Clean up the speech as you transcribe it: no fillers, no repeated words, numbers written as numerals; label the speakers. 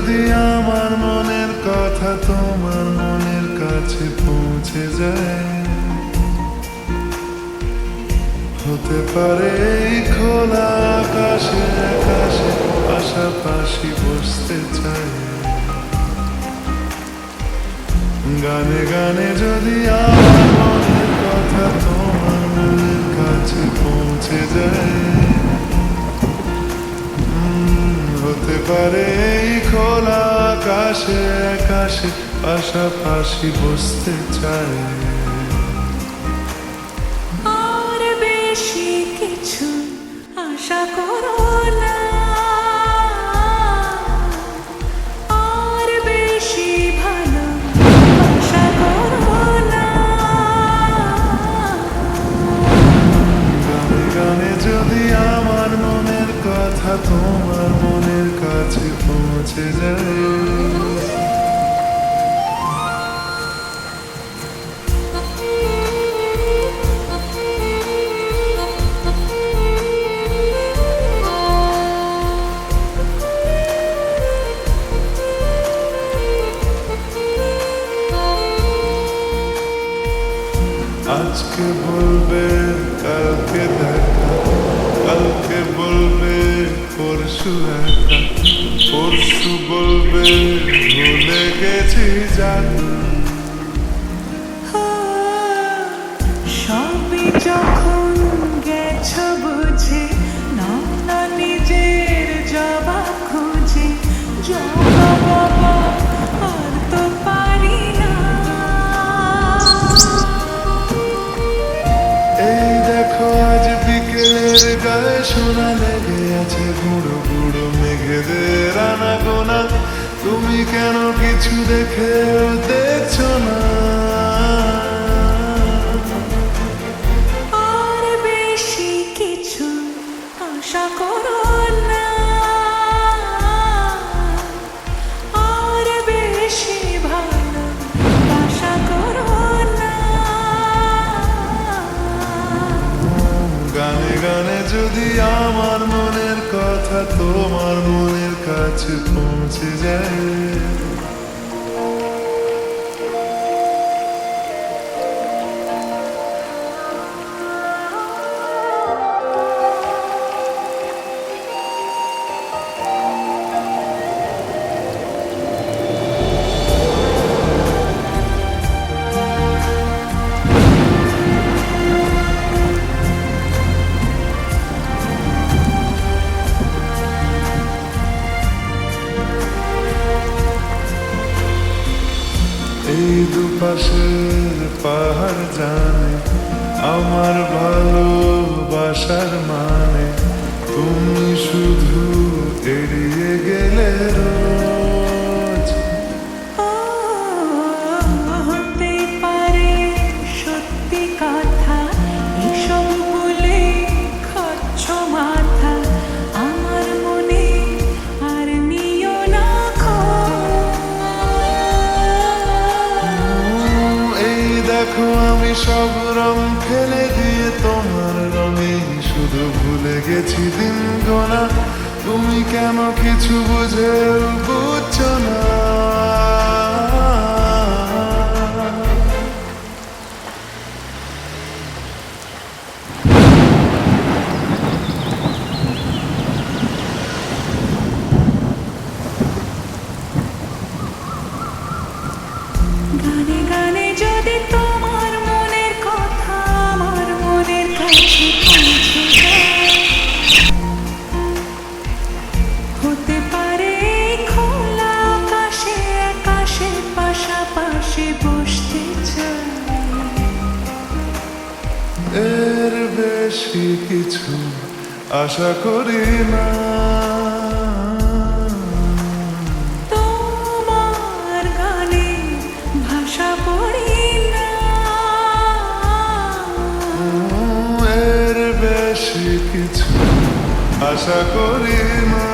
Speaker 1: যদি আমার মনের কথা তোমার মনের কাছে পৌঁছে যায়, হতে পারে এই খোলা আকাশে আকাশে পাশাপাশি বসতে চাই। গানে গানে যদি আমার মনের কথা তোমার মনের কাছে পৌঁছে যায়, হতে পারে এই খোলা আকাশে আকাশে পাশাপাশি বসতে চাই।
Speaker 2: আর বেশি কিছু আশা করো না, আর বেশি ভালো আশা করো না।
Speaker 1: গানে গানে যদি আমার মনের কথা তোমার মনের কাছে পৌঁছে যায়, আজকে বলবে কালকে দেখা, কালকে বলবে পরশু একা, পরশু বলবে ভুলে গেছি যান।
Speaker 2: সবই যখন গেছো বুঝে, না না নিজের জবাব খুঁজে, জবাব আর তো পারি না।
Speaker 1: এই দেখো আজ বিকেলের গায়ে সোনা লেগে আছে গুঁড়ো গুঁড়ো মেঘেদের আনাগোনা, তুমি কেন কিছু দেখেও দেখছো না?
Speaker 2: আর বেশি কিছু আশা করো না, আর বেশি ভালো আশা করো না।
Speaker 1: গানে গানে যদি আমার মনের কথা তোমার মনের কাছে পৌঁছে যায়, এই দুপাশের পাহাড় জানে আমার ভালোবাসার মানে, তুমি শুধু এড়িয়ে গেলে রোজ।
Speaker 2: হতে পারে সত্যি কথা, এসব বলে খাচ্ছ মাথা, আমার মনে আর নিও না
Speaker 1: এই দেখো আমি সব রং ফেলে দিয়ে তোমার রঙে শুধু ভুলে গেছি দিন গোনা, তুমি কেন কিছু বুঝেও বুঝছো না?
Speaker 2: গানে গানে যদি তোমার মনের কথা আমার মনের কাছে পৌঁছে যায়, হতে পারে খোলা আকাশে আকাশে পাশাপাশি বসতে চাই।
Speaker 1: এর বেশি কিছু আশা করি না।
Speaker 2: তোমার গানে ভাষা পড়ি না,
Speaker 1: এর বেশি কিছু আশা করি না।